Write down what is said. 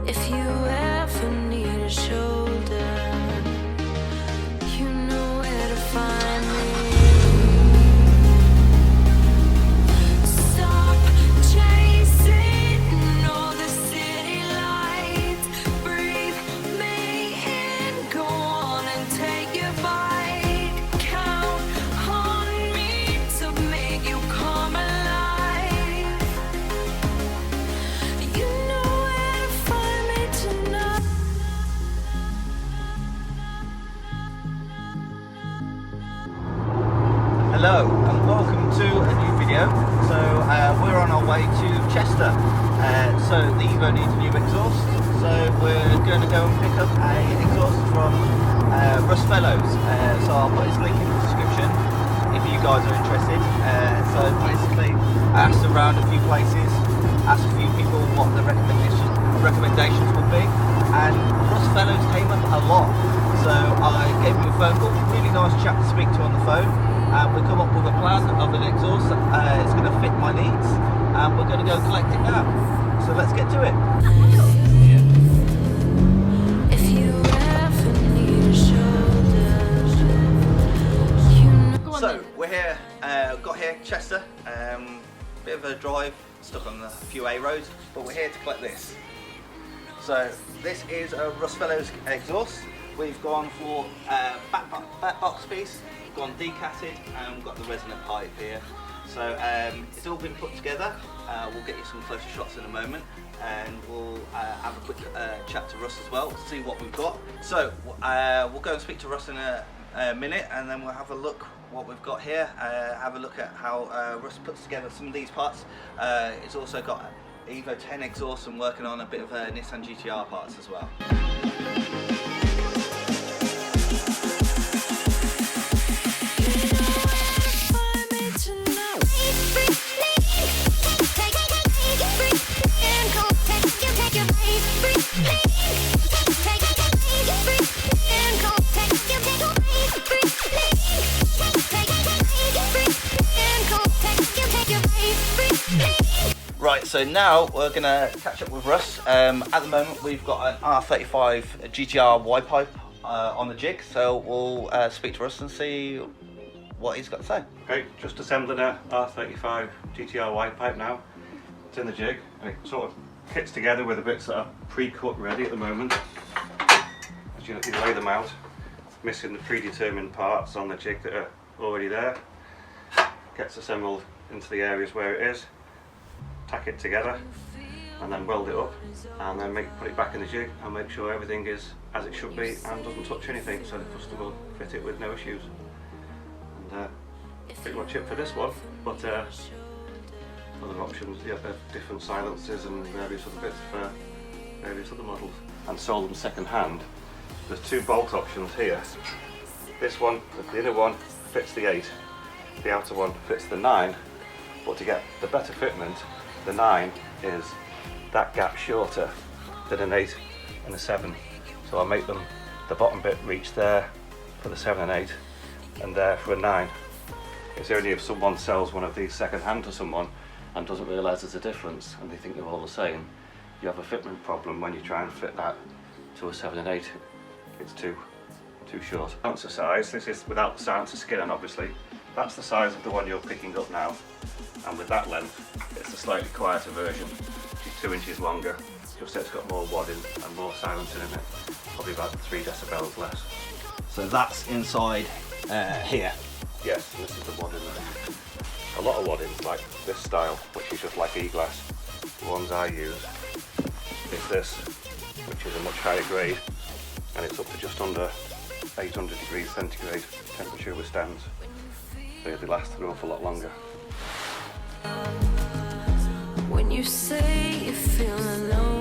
If you ever need a shoulder, you know where to find me. Stop chasing all the city lights. Breathe me in, go on and take your bite. Count on me to make you come alive. You know where to find me tonight. Hello and welcome to a new video. So we're on our way to Chester. So the Evo needs a new exhaust. So we're going to go and pick up a exhaust from Russ Fellows. So I'll put his link in the description if you guys are interested. So basically I asked around a few places, asked a few people what the recommendations would be, and Russ Fellows came up a lot. So I gave him a phone call, really nice chap to speak to on the phone. And we come up with a plan of an exhaust. It's going to fit my needs, and we're going to go collect it now. So let's get to it. If you ever need a shoulder, you know. So we're here, got here, Chester. Bit of a drive, stuck on a few A roads, but we're here to collect this. So this is a Russ Fellows exhaust. We've gone for back box piece, gone decatted, and we've got the resonant pipe here. So it's all been put together. We'll get you some closer shots in a moment, and we'll have a quick chat to Russ as well, see what we've got. So we'll go and speak to Russ in a minute, and then we'll have a look what we've got here, have a look at how Russ puts together some of these parts. It's also got Evo 10 exhaust and working on a bit of Nissan GTR parts as well. Right, so now we're going to catch up with Russ. At the moment we've got an R35 GTR Y pipe on the jig, so we'll speak to Russ and see what he's got to say. Okay, just assembling a R35 GTR Y pipe now. It's in the jig, and it sort of fits together with the bits that are pre-cut ready at the moment. As you lay them out, missing the predetermined parts on the jig that are already there. Gets assembled into the areas where it is. Tack it together and then weld it up, and then put it back in the jig and make sure everything is as it should be and doesn't touch anything, so the customer will fit it with no issues. And pretty much it for this one, but other options, yeah, there are different silencers and various other bits for various other models. And sold them second hand. There's two bolt options here. This one, the inner one, fits the 8, the outer one fits the 9, but to get the better fitment, the 9 is that gap shorter than an 8 and a 7. So I'll make them, the bottom bit reach there for the 7 and 8, and there for a 9. It's only if someone sells one of these second hand to someone and doesn't realise there's a difference and they think they're all the same, you have a fitment problem when you try and fit that to a 7 and 8. It's too short. Silencer size, this is without the silencer skin on obviously. That's the size of the one you're picking up now, and with that length it's a slightly quieter version, which is 2 inches longer, just so it's got more wadding and more silencer in it, probably about 3 decibels less. So that's inside here. Yes, and this is the wadding there. A lot of waddings like this style, which is just like E-glass. The ones I use is this, which is a much higher grade, and it's up to just under 800 degrees centigrade temperature withstands. So they last an awful lot longer. When you say you're feeling low,